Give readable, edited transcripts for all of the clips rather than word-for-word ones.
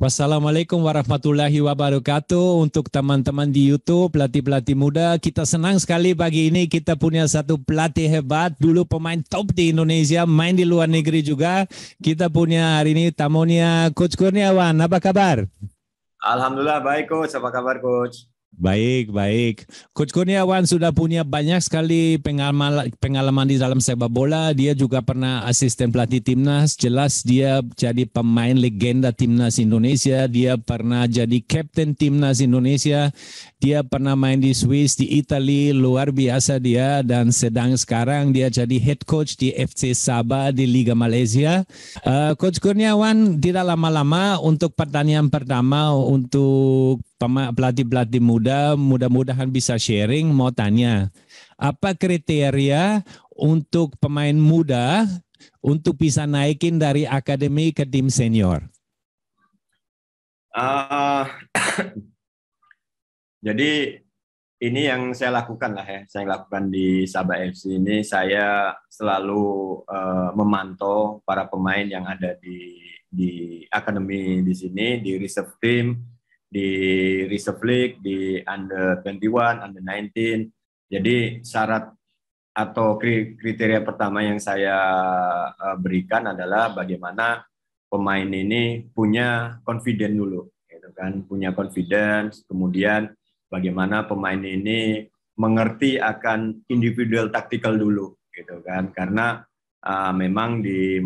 Wassalamualaikum warahmatullahi wabarakatuh. Untuk teman-teman di YouTube, pelatih-pelatih muda, kita senang sekali pagi ini kita punya satu pelatih hebat, dulu pemain top di Indonesia, main di luar negeri juga. Kita punya hari ini tamunya Coach Kurniawan. Apa kabar? Alhamdulillah baik Coach, apa kabar Coach? Baik, baik. Coach Kurniawan sudah punya banyak sekali pengalaman di dalam sepak bola. Dia juga pernah asisten pelatih timnas. Jelas dia jadi pemain legenda timnas Indonesia. Dia pernah jadi kapten timnas Indonesia. Dia pernah main di Swiss, di Italia. Luar biasa dia. Dan sedang sekarang dia jadi head coach di FC Sabah di Liga Malaysia. Coach Kurniawan tidak lama-lama untuk pertanyaan pertama untuk pelatih-pelatih muda, mudah-mudahan bisa sharing. Mau tanya, apa kriteria untuk pemain muda untuk bisa naikin dari akademi ke tim senior? Jadi ini yang saya lakukan lah ya. Saya lakukan di Sabah FC ini. Saya selalu memantau para pemain yang ada di akademi di sini, di reserve team, di reserve league, di under 21, under 19. Jadi syarat atau kriteria pertama yang saya berikan adalah bagaimana pemain ini punya confidence dulu, gitu kan? Punya confidence, kemudian bagaimana pemain ini mengerti akan individual tactical dulu, gitu kan? Karena memang di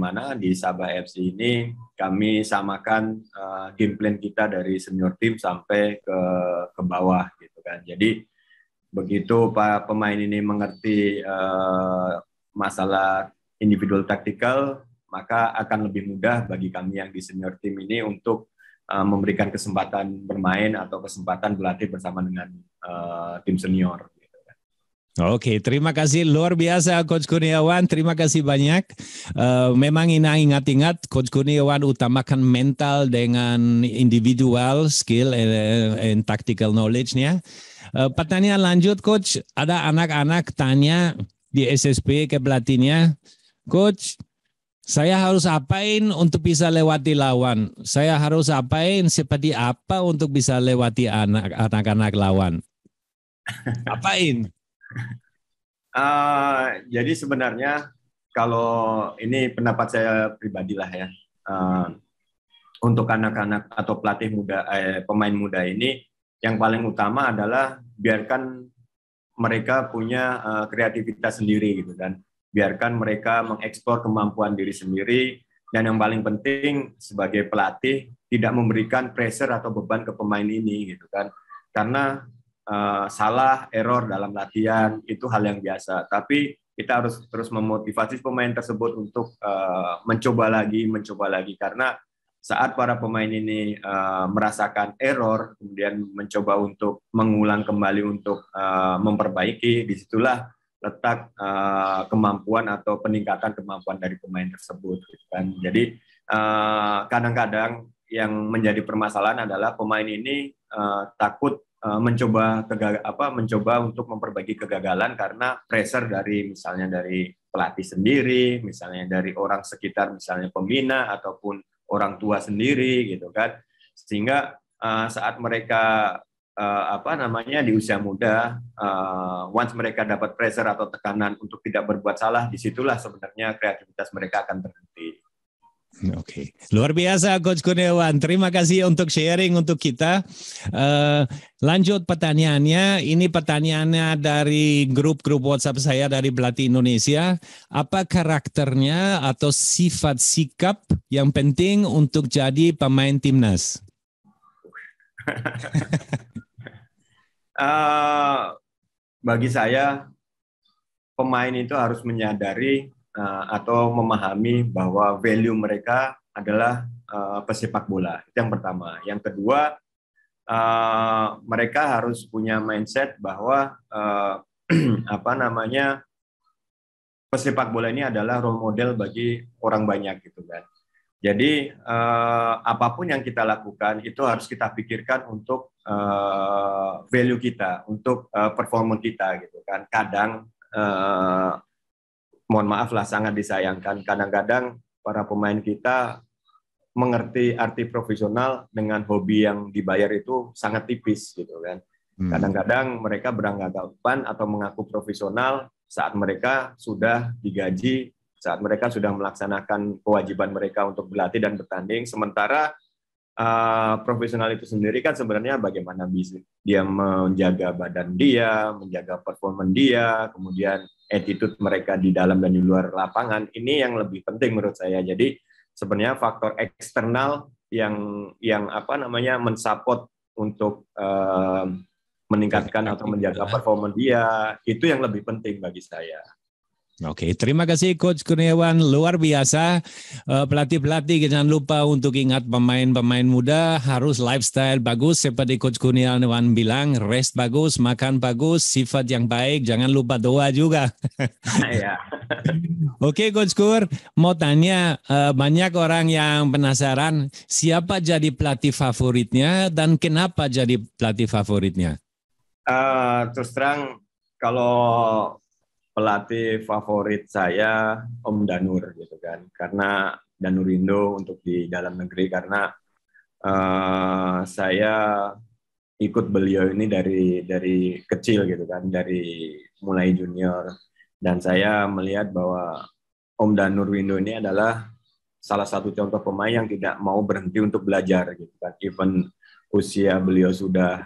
Sabah FC ini kami samakan game plan kita dari senior tim sampai ke bawah, gitu kan? Jadi begitu Pak pemain ini mengerti masalah individual tactical, maka akan lebih mudah bagi kami yang di senior tim ini untuk memberikan kesempatan bermain atau kesempatan berlatih bersama dengan tim senior. Oke, terima kasih luar biasa Coach Kurniawan, terima kasih banyak. Memang ingat-ingat Coach Kurniawan utamakan mental dengan individual skill and tactical knowledge-nya. Pertanyaan lanjut Coach, ada anak-anak tanya di SSP ke pelatihnya, Coach, saya harus apain untuk bisa lewati lawan? Saya harus apain seperti apa untuk bisa lewati anak-anak lawan? Apain? Jadi sebenarnya kalau ini pendapat saya pribadi lah ya, untuk anak-anak atau pelatih muda, pemain muda ini yang paling utama adalah biarkan mereka punya kreativitas sendiri gitu kan, biarkan mereka mengeksplor kemampuan diri sendiri, dan yang paling penting sebagai pelatih tidak memberikan pressure atau beban ke pemain ini gitu kan, karena salah, error dalam latihan itu hal yang biasa. Tapi kita harus terus memotivasi pemain tersebut untuk mencoba lagi, karena saat para pemain ini merasakan error, kemudian mencoba untuk mengulang kembali untuk memperbaiki, disitulah letak kemampuan atau peningkatan kemampuan dari pemain tersebut. Gitu kan. Jadi kadang-kadang yang menjadi permasalahan adalah pemain ini takut mencoba untuk memperbaiki kegagalan karena pressure dari misalnya dari pelatih sendiri, misalnya dari orang sekitar, misalnya pembina ataupun orang tua sendiri gitu kan, sehingga saat mereka di usia muda, once mereka dapat pressure atau tekanan untuk tidak berbuat salah, disitulah sebenarnya kreativitas mereka akan berhenti. Oke, luar biasa Coach Kurniawan. Terima kasih untuk sharing untuk kita. Lanjut pertanyaannya. Ini pertanyaannya dari grup WhatsApp saya dari pelatih Indonesia. Apa karakternya atau sifat sikap yang penting untuk jadi pemain timnas? Bagi saya, pemain itu harus menyadari atau memahami bahwa value mereka adalah pesepak bola. Itu yang pertama. Yang kedua, mereka harus punya mindset bahwa pesepak bola ini adalah role model bagi orang banyak gitu kan. Jadi apapun yang kita lakukan itu harus kita pikirkan untuk value kita, untuk performa kita gitu kan. Kadang mohon maaf lah, sangat disayangkan kadang-kadang para pemain kita mengerti arti profesional dengan hobi yang dibayar itu sangat tipis gitu kan. Kadang-kadang mereka beranggapan atau mengaku profesional saat mereka sudah digaji, saat mereka sudah melaksanakan kewajiban mereka untuk berlatih dan bertanding, sementara profesional itu sendiri kan sebenarnya bagaimana bisa dia menjaga badan dia, menjaga performa dia, kemudian attitude mereka di dalam dan di luar lapangan, ini yang lebih penting menurut saya. Jadi sebenarnya faktor eksternal yang mensupport untuk meningkatkan atau menjaga performa dia, itu yang lebih penting bagi saya. Oke, terima kasih Coach Kurniawan, luar biasa. Pelatih-pelatih jangan lupa untuk ingat pemain-pemain muda harus lifestyle bagus seperti Coach Kurniawan bilang, rest bagus, makan bagus, sifat yang baik, jangan lupa doa juga. Oke Coach Kur, mau tanya, banyak orang yang penasaran siapa jadi pelatih favoritnya dan kenapa jadi pelatih favoritnya? Terus terang, kalau pelatih favorit saya Om Danur gitu kan, karena Danurindo untuk di dalam negeri, karena saya ikut beliau ini dari kecil gitu kan, dari mulai junior, dan saya melihat bahwa Om Danurindo ini adalah salah satu contoh pemain yang tidak mau berhenti untuk belajar gitu kan, even usia beliau sudah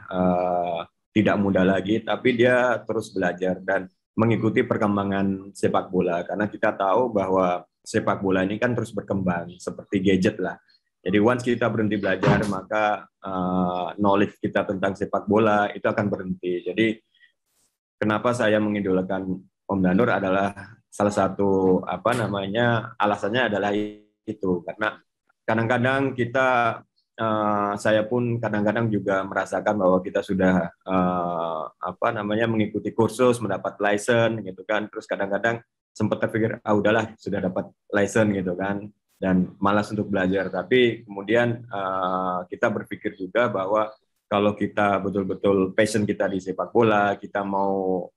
tidak muda lagi, tapi dia terus belajar dan mengikuti perkembangan sepak bola, karena kita tahu bahwa sepak bola ini kan terus berkembang seperti gadget lah. Jadi once kita berhenti belajar, maka knowledge kita tentang sepak bola itu akan berhenti. Jadi kenapa saya mengidolakan Om Danur adalah salah satu alasannya adalah itu, karena kadang-kadang kita saya pun kadang-kadang juga merasakan bahwa kita sudah mengikuti kursus, mendapat license gitu kan, terus kadang-kadang sempat terpikir udahlah sudah dapat license gitu kan, dan malas untuk belajar. Tapi kemudian kita berpikir juga bahwa kalau kita betul-betul passion kita di sepak bola, kita mau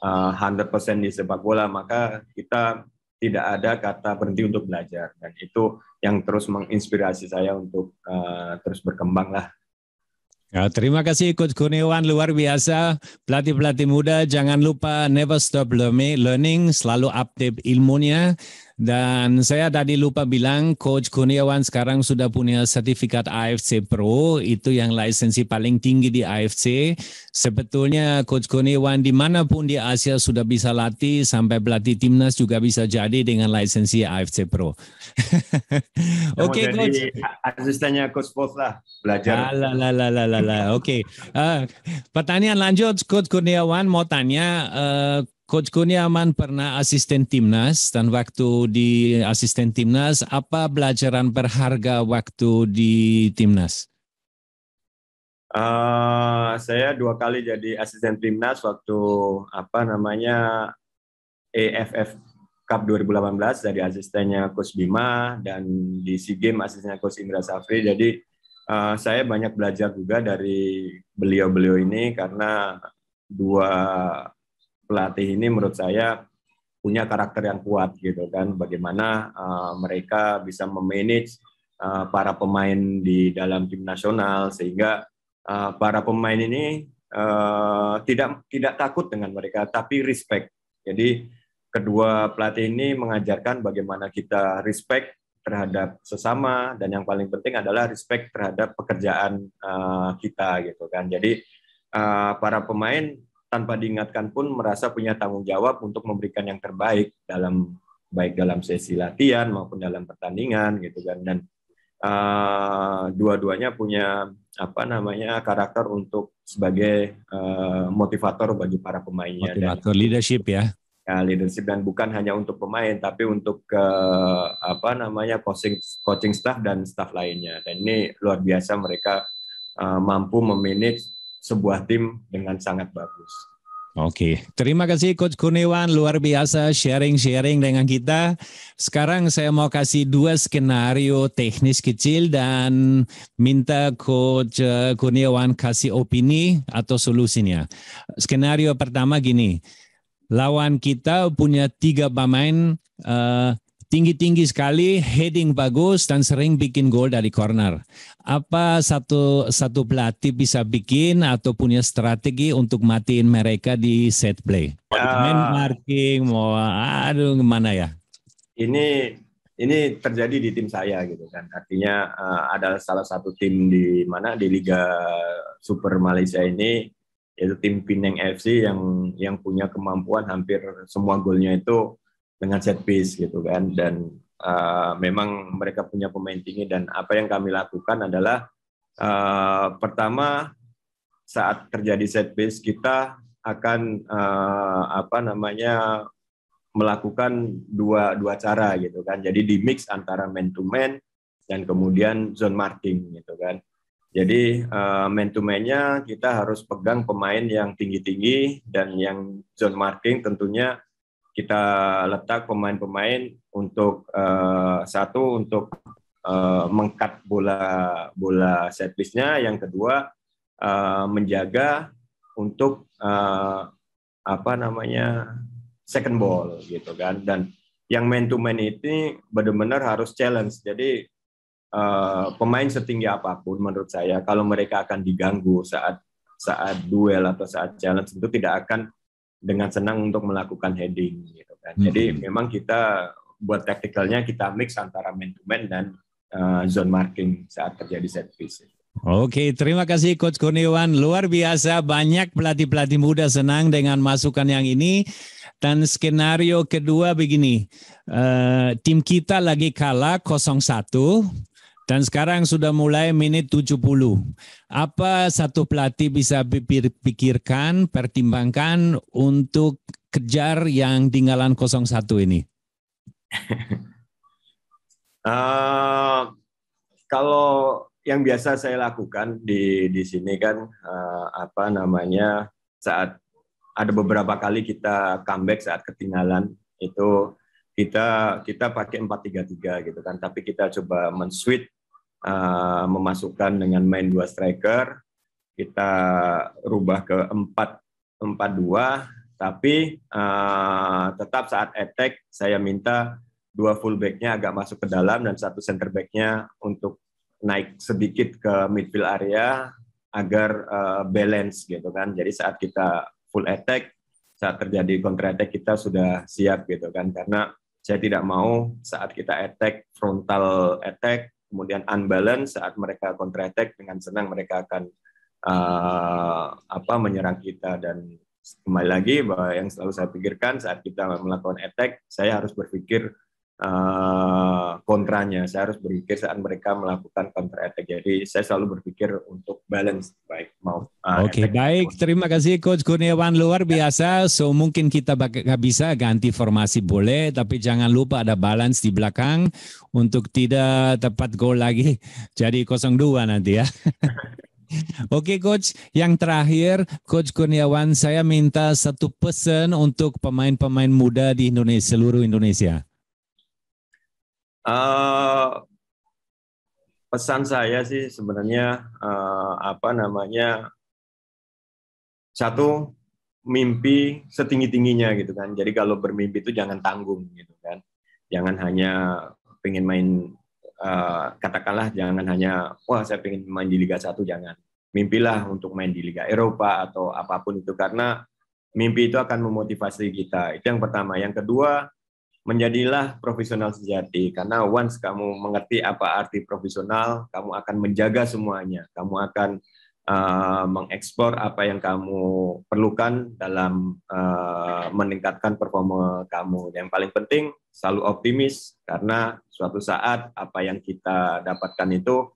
100% di sepak bola, maka kita tidak ada kata berhenti untuk belajar, dan itu yang terus menginspirasi saya untuk terus berkembang lah. Ya, terima kasih Coach Kurniawan, luar biasa. Pelatih-pelatih muda jangan lupa never stop learning, selalu update ilmunya. Dan saya tadi lupa bilang, Coach Kurniawan sekarang sudah punya sertifikat AFC Pro, itu yang lisensi paling tinggi di AFC. Sebetulnya Coach Kurniawan dimanapun di Asia sudah bisa latih, sampai pelatih timnas juga bisa jadi dengan lisensi AFC Pro. Oke, Coach. Asistennya Coach Paul lah, belajar. Oke. Pertanyaan lanjut, Coach Kurniawan mau tanya, Coach Kurniawan pernah asisten timnas, dan waktu di asisten timnas, apa pelajaran berharga waktu di timnas? Saya 2 kali jadi asisten timnas waktu AFF Cup 2018 dari asistennya Coach Bima, dan di SEA Games asistennya Coach Indra Safri. Jadi saya banyak belajar juga dari beliau-beliau ini, karena 2 pelatih ini menurut saya punya karakter yang kuat gitu kan, bagaimana mereka bisa memanage para pemain di dalam tim nasional, sehingga para pemain ini tidak takut dengan mereka, tapi respect. Jadi kedua pelatih ini mengajarkan bagaimana kita respect terhadap sesama, dan yang paling penting adalah respect terhadap pekerjaan kita gitu kan. Jadi para pemain tanpa diingatkan pun merasa punya tanggung jawab untuk memberikan yang terbaik baik dalam sesi latihan maupun dalam pertandingan gitu kan, dan dua-duanya punya karakter untuk sebagai motivator bagi para pemainnya. Motivator, leadership ya. Leadership, dan bukan hanya untuk pemain tapi untuk coaching staff dan staff lainnya. Dan ini luar biasa, mereka mampu memanage sebuah tim dengan sangat bagus. Oke, terima kasih Coach Kurniawan, luar biasa sharing-sharing dengan kita. Sekarang saya mau kasih 2 skenario teknis kecil dan minta Coach Kurniawan kasih opini atau solusinya. Skenario pertama gini, lawan kita punya 3 pemain tinggi-tinggi sekali, heading bagus dan sering bikin gol dari corner. Apa satu pelatih bisa bikin atau punya strategi untuk matiin mereka di set play? Main marking, mau gimana ya? Ini terjadi di tim saya gitu kan. Artinya ada salah satu tim di Liga Super Malaysia ini, yaitu tim Penang FC yang punya kemampuan hampir semua golnya itu dengan set piece gitu kan, dan memang mereka punya pemain tinggi, dan apa yang kami lakukan adalah pertama saat terjadi set piece kita akan melakukan dua cara gitu kan. Jadi di mix antara man to man dan kemudian zone marking gitu kan. Jadi man to man-nya kita harus pegang pemain yang tinggi-tinggi, dan yang zone marking tentunya kita letak pemain-pemain untuk untuk mengkat bola set piece-nya, yang kedua menjaga untuk second ball gitu kan. Dan yang man to man ini benar-benar harus challenge. Jadi pemain setinggi apapun menurut saya, kalau mereka akan diganggu saat duel atau saat challenge, itu tidak akan dengan senang untuk melakukan heading gitu kan. Jadi memang kita buat taktikalnya kita mix antara man to man dan zone marking saat terjadi set piece. Oke, terima kasih Coach Kurniawan. Luar biasa, banyak pelatih-pelatih muda senang dengan masukan yang ini. Dan skenario kedua begini, tim kita lagi kalah 0-1. Dan sekarang sudah mulai menit 70. Apa satu pelatih bisa pikirkan, pertimbangkan untuk kejar yang tinggalan 0-1 ini? Kalau yang biasa saya lakukan di sini kan, saat ada beberapa kali kita comeback saat ketinggalan, itu kita pakai 4-3-3 gitu kan, tapi kita coba men-switch, memasukkan dengan main 2 striker, kita rubah ke 4-4-2, tapi tetap saat attack saya minta 2 fullback-nya agak masuk ke dalam dan 1 center back-nya untuk naik sedikit ke midfield area agar balance gitu kan. Jadi saat kita full attack, saat terjadi counter attack kita sudah siap gitu kan, karena saya tidak mau saat kita attack, frontal attack, kemudian unbalance, saat mereka counter attack dengan senang mereka akan menyerang kita. Dan kembali lagi bahwa yang selalu saya pikirkan saat kita melakukan attack, saya harus berpikir kontranya, saya harus berpikir saat mereka melakukan counter attack. Jadi saya selalu berpikir untuk balance, baik mau Oke, baik, terima kasih Coach Kurniawan, luar biasa. So mungkin kita bisa ganti formasi boleh, tapi jangan lupa ada balance di belakang untuk tidak tepat gol lagi jadi 0-2 nanti ya. Oke Coach, yang terakhir Coach Kurniawan, saya minta satu pesan untuk pemain-pemain muda di Indonesia, seluruh Indonesia. Pesan saya sih sebenarnya satu, mimpi setinggi-tingginya gitu kan. Jadi kalau bermimpi itu jangan tanggung gitu kan. Jangan hanya pengen main, katakanlah jangan hanya wah saya pengen main di Liga 1, jangan. Mimpilah untuk main di Liga Eropa atau apapun itu, karena mimpi itu akan memotivasi kita. Itu yang pertama. Yang kedua, menjadilah profesional sejati, karena once kamu mengerti apa arti profesional, kamu akan menjaga semuanya. Kamu akan mengekspor apa yang kamu perlukan dalam meningkatkan performa kamu. Yang paling penting, selalu optimis, karena suatu saat apa yang kita dapatkan itu,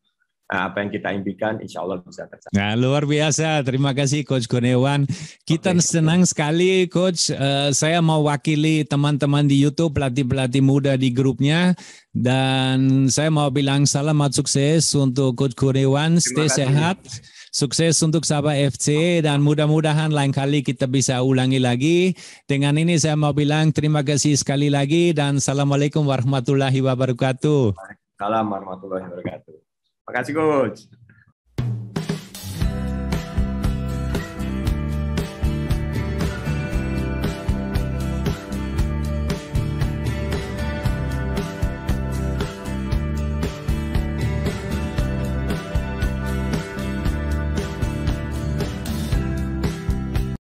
apa yang kita impikan, insya Allah bisa tercapai. Nah, luar biasa. Terima kasih Coach Kurniawan. Kita senang sekali Coach. Saya mau wakili teman-teman di YouTube, pelatih-pelatih muda di grupnya. Dan saya mau bilang selamat sukses untuk Coach Kurniawan. Stay sehat. Sukses untuk Sabah FC dan mudah-mudahan lain kali kita bisa ulangi lagi. Dengan ini saya mau bilang terima kasih sekali lagi dan Assalamualaikum warahmatullahi wabarakatuh. Waalaikumsalam warahmatullahi wabarakatuh. Terima kasih Coach.